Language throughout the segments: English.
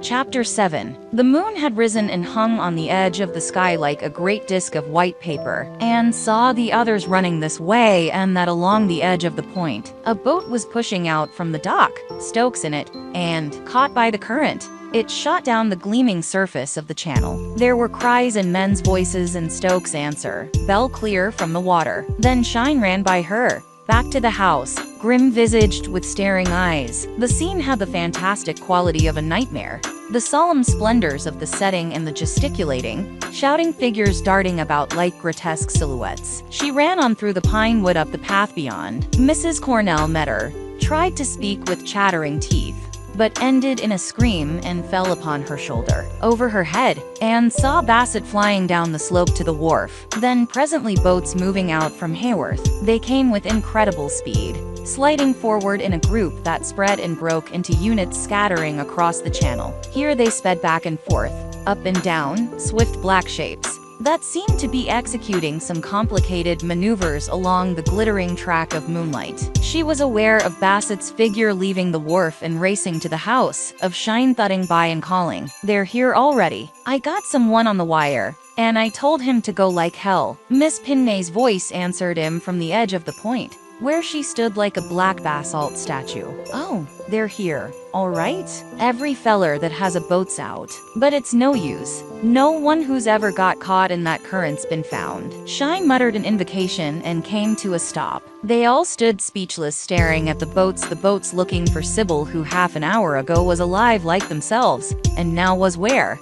Chapter 7. The moon had risen and hung on the edge of the sky like a great disk of white paper. Anne saw the others running this way and that along the edge of the point. A boat was pushing out from the dock, Stokes in it, and, caught by the current, it shot down the gleaming surface of the channel. There were cries and men's voices and Stokes' answer, "Bell clear from the water." Then Shine ran by her, back to the house, grim-visaged with staring eyes. The scene had the fantastic quality of a nightmare. The solemn splendors of the setting and the gesticulating, shouting figures darting about like grotesque silhouettes. She ran on through the pine wood up the path beyond. Mrs. Cornell met her, tried to speak with chattering teeth, but ended in a scream and fell upon her shoulder. Over her head, Anne saw Bassett flying down the slope to the wharf, then presently boats moving out from Haworth. They came with incredible speed, sliding forward in a group that spread and broke into units scattering across the channel. Here they sped back and forth, up and down, swift black shapes that seemed to be executing some complicated maneuvers along the glittering track of moonlight. She was aware of Bassett's figure leaving the wharf and racing to the house, of Shine thudding by and calling, "They're here already. I got someone on the wire, and I told him to go like hell." Miss Pinnay's voice answered him from the edge of the point, where she stood like a black basalt statue. "Oh, they're here, all right? Every feller that has a boat's out. But it's no use. No one who's ever got caught in that current's been found." Shine muttered an invocation and came to a stop. They all stood speechless, staring at the boats looking for Sybil, who half an hour ago was alive like themselves, and now was where?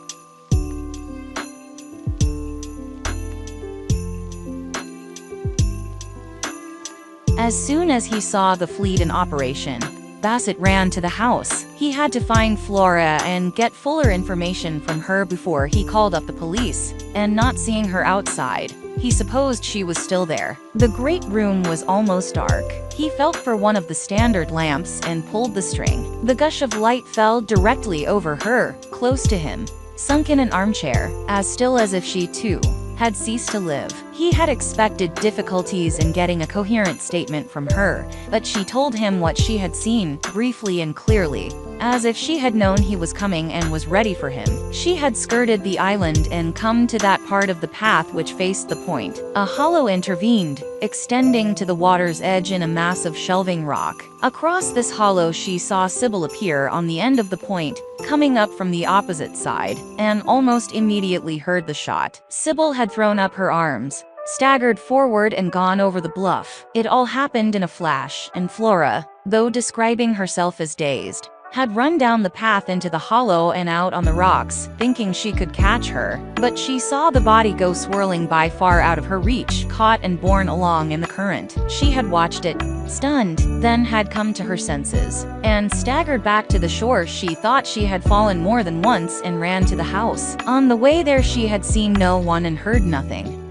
As soon as he saw the fleet in operation, Bassett ran to the house. He had to find Flora and get fuller information from her before he called up the police, and not seeing her outside, he supposed she was still there. The great room was almost dark. He felt for one of the standard lamps and pulled the string. The gush of light fell directly over her, close to him, sunk in an armchair, as still as if she, too, had ceased to live. He had expected difficulties in getting a coherent statement from her, but she told him what she had seen, briefly and clearly, as if she had known he was coming and was ready for him. She had skirted the island and come to that part of the path which faced the point. A hollow intervened, extending to the water's edge in a mass of shelving rock. Across this hollow she saw Sybil appear on the end of the point, coming up from the opposite side, and almost immediately heard the shot. Sybil had thrown up her arms, staggered forward and gone over the bluff. It all happened in a flash, and Flora, though describing herself as dazed, had run down the path into the hollow and out on the rocks, thinking she could catch her. But she saw the body go swirling by far out of her reach, caught and borne along in the current. She had watched it, stunned, then had come to her senses, and staggered back to the shore. She thought she had fallen more than once and ran to the house. On the way there she had seen no one and heard nothing.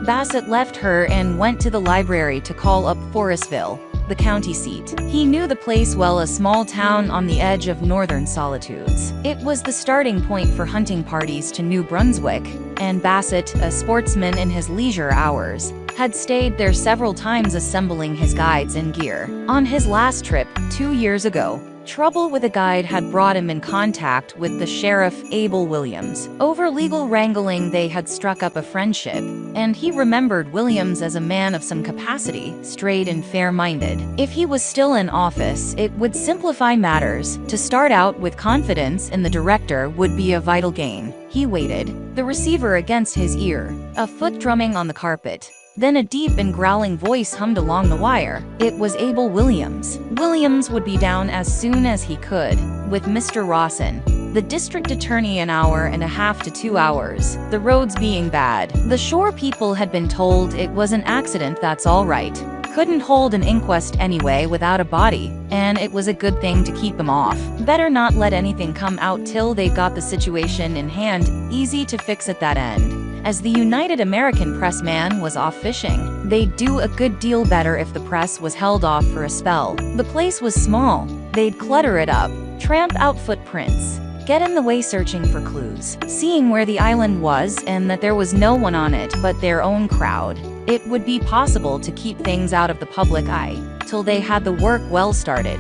Bassett left her and went to the library to call up Forestville, the county seat. He knew the place well, a small town on the edge of northern solitudes. It was the starting point for hunting parties to New Brunswick, and Bassett, a sportsman in his leisure hours, had stayed there several times assembling his guides and gear. On his last trip, 2 years ago, trouble with a guide had brought him in contact with the sheriff, Abel Williams. Over legal wrangling they had struck up a friendship, and he remembered Williams as a man of some capacity, straight and fair-minded. If he was still in office, it would simplify matters. To start out with confidence in the director would be a vital gain. He waited, the receiver against his ear, a foot drumming on the carpet. Then a deep and growling voice hummed along the wire. It was Abel Williams. Williams would be down as soon as he could, with Mr. Rawson, the district attorney, an hour and a half to 2 hours, the roads being bad. The shore people had been told it was an accident, that's all right. Couldn't hold an inquest anyway without a body, and it was a good thing to keep him off. Better not let anything come out till they got the situation in hand, easy to fix at that end. As the United American Pressman was off fishing, they'd do a good deal better if the press was held off for a spell. The place was small. They'd clutter it up, tramp out footprints, get in the way searching for clues, seeing where the island was and that there was no one on it but their own crowd. it would be possible to keep things out of the public eye till they had the work well started.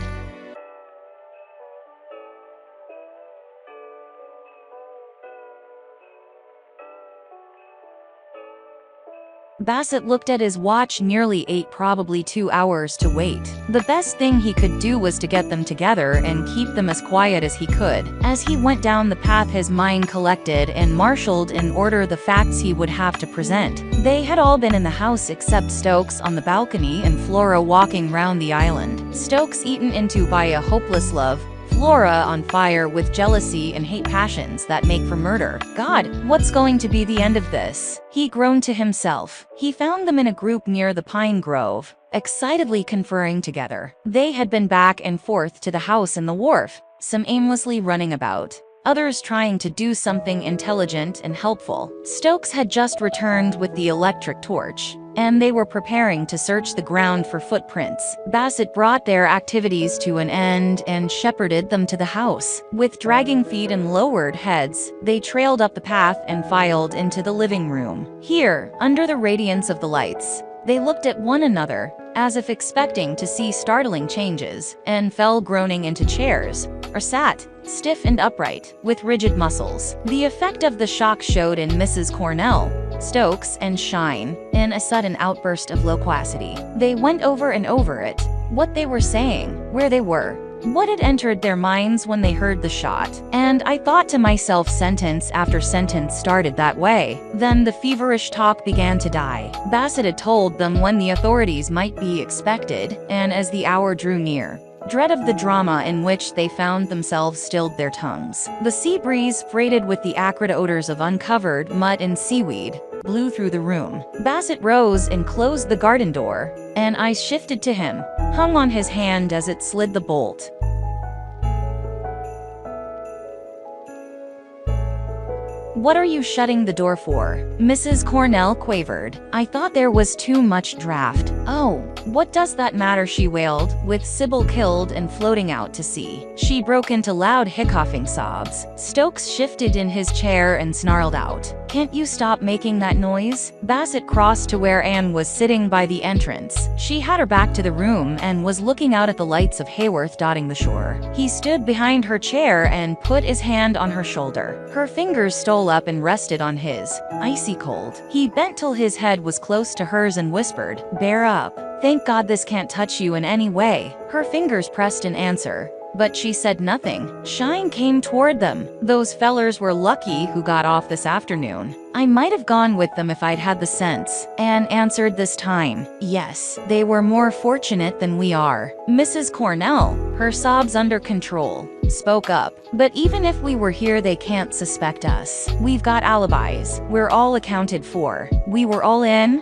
Bassett looked at his watch. Nearly 8, probably 2 hours to wait. The best thing he could do was to get them together and keep them as quiet as he could. As he went down the path, his mind collected and marshaled in order the facts he would have to present. They had all been in the house except Stokes on the balcony and Flora walking round the island. Stokes eaten into by a hopeless love, Flora on fire with jealousy and hate, passions that make for murder. God, what's going to be the end of this? He groaned to himself. He found them in a group near the pine grove, excitedly conferring together. They had been back and forth to the house and the wharf, some aimlessly running about, others trying to do something intelligent and helpful. Stokes had just returned with the electric torch, and they were preparing to search the ground for footprints. Bassett brought their activities to an end and shepherded them to the house. With dragging feet and lowered heads, they trailed up the path and filed into the living room. Here, under the radiance of the lights, they looked at one another, as if expecting to see startling changes, and fell groaning into chairs, or sat, stiff and upright, with rigid muscles. The effect of the shock showed in Mrs. Cornell, Stokes, and Shine, in a sudden outburst of loquacity. They went over and over it, what they were saying, where they were, what had entered their minds when they heard the shot. And I thought to myself, sentence after sentence started that way. Then the feverish talk began to die. Bassett had told them when the authorities might be expected, and as the hour drew near, dread of the drama in which they found themselves stilled their tongues. The sea breeze, freighted with the acrid odors of uncovered mud and seaweed, blew through the room. Bassett rose and closed the garden door, and eyes shifted to him, hung on his hand as it slid the bolt. "What are you shutting the door for?" Mrs. Cornell quavered. "I thought there was too much draft." "Oh, what does that matter?" she wailed, with Sybil killed and floating out to sea. She broke into loud hiccoughing sobs. Stokes shifted in his chair and snarled out, "Can't you stop making that noise?" Bassett crossed to where Anne was sitting by the entrance. She had her back to the room and was looking out at the lights of Hayworth dotting the shore. He stood behind her chair and put his hand on her shoulder. Her fingers stole up and rested on his, icy cold. He bent till his head was close to hers and whispered, "Bear up. Thank God this can't touch you in any way." Her fingers pressed in answer, but she said nothing. Shine came toward them. "Those fellers were lucky who got off this afternoon. I might have gone with them if I'd had the sense." Anne answered this time. "Yes, they were more fortunate than we are." Mrs. Cornell, her sobs under control, spoke up. "But even if we were here, they can't suspect us. We've got alibis. We're all accounted for. We were all in."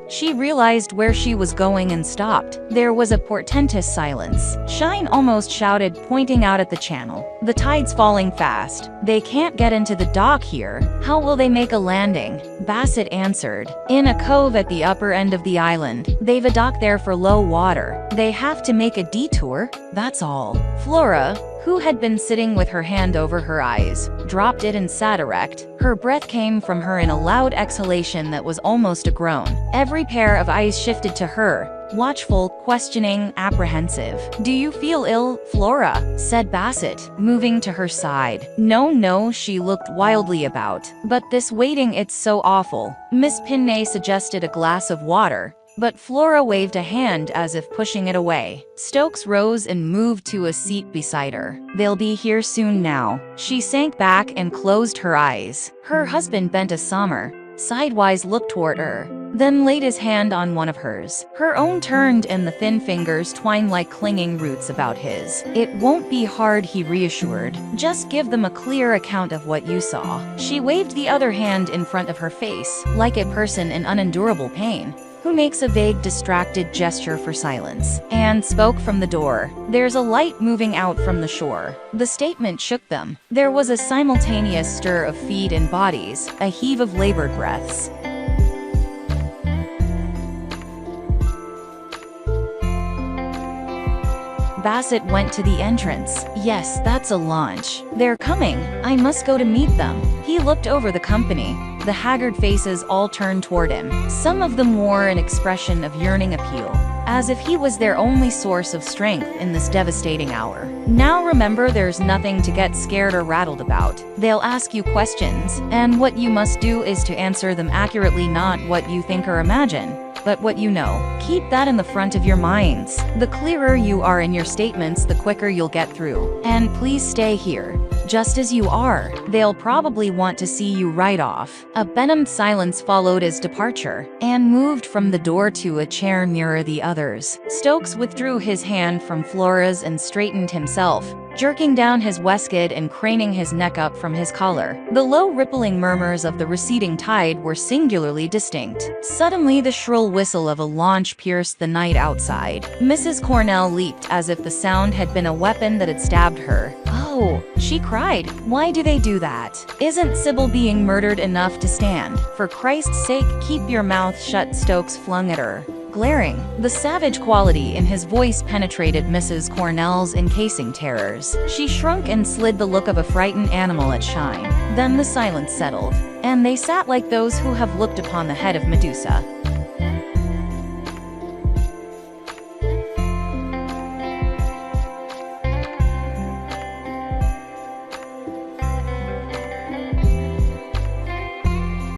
She realized where she was going and stopped. There was a portentous silence. Shine almost shouted, pointing out at the channel. "The tide's falling fast. They can't get into the dock here. How will they make a landing?" Bassett answered, "In a cove at the upper end of the island. They've a dock there for low water. They have to make a detour, that's all." Flora, who had been sitting with her hand over her eyes, dropped it and sat erect. Her breath came from her in a loud exhalation that was almost a groan. Every pair of eyes shifted to her, watchful, questioning, apprehensive. "Do you feel ill, Flora?" said Bassett, moving to her side. No, she looked wildly about. "But this waiting, it's so awful." Miss Pinnay suggested a glass of water, but Flora waved a hand as if pushing it away. Stokes rose and moved to a seat beside her. "They'll be here soon now." She sank back and closed her eyes. Her husband bent a somber, sidewise look toward her, then laid his hand on one of hers. Her own turned and the thin fingers twined like clinging roots about his. "It won't be hard," he reassured. "Just give them a clear account of what you saw." She waved the other hand in front of her face, like a person in unendurable pain who makes a vague, distracted gesture for silence, and spoke from the door. "There's a light moving out from the shore." The statement shook them. There was a simultaneous stir of feet and bodies, a heave of labored breaths. Bassett went to the entrance. Yes, that's a launch. They're coming. I must go to meet them. He looked over the company. The haggard faces all turned toward him. Some of them wore an expression of yearning appeal, as if he was their only source of strength in this devastating hour. Now remember, there's nothing to get scared or rattled about. They'll ask you questions, and what you must do is to answer them accurately, not what you think or imagine, but what you know. Keep that in the front of your minds. The clearer you are in your statements, the quicker you'll get through. And please stay here, just as you are. They'll probably want to see you right off. A benumbed silence followed his departure. Anne moved from the door to a chair nearer the others. Stokes withdrew his hand from Flora's and straightened himself, jerking down his waistcoat and craning his neck up from his collar. The low rippling murmurs of the receding tide were singularly distinct. Suddenly the shrill whistle of a launch pierced the night outside. Mrs. Cornell leaped as if the sound had been a weapon that had stabbed her. "Oh," she cried. "Why do they do that? Isn't Sybil being murdered enough to stand? For Christ's sake, keep your mouth shut," Stokes flung at her, glaring. The savage quality in his voice penetrated Mrs. Cornell's encasing terrors. She shrunk and slid the look of a frightened animal at Shine. Then the silence settled, and they sat like those who have looked upon the head of Medusa.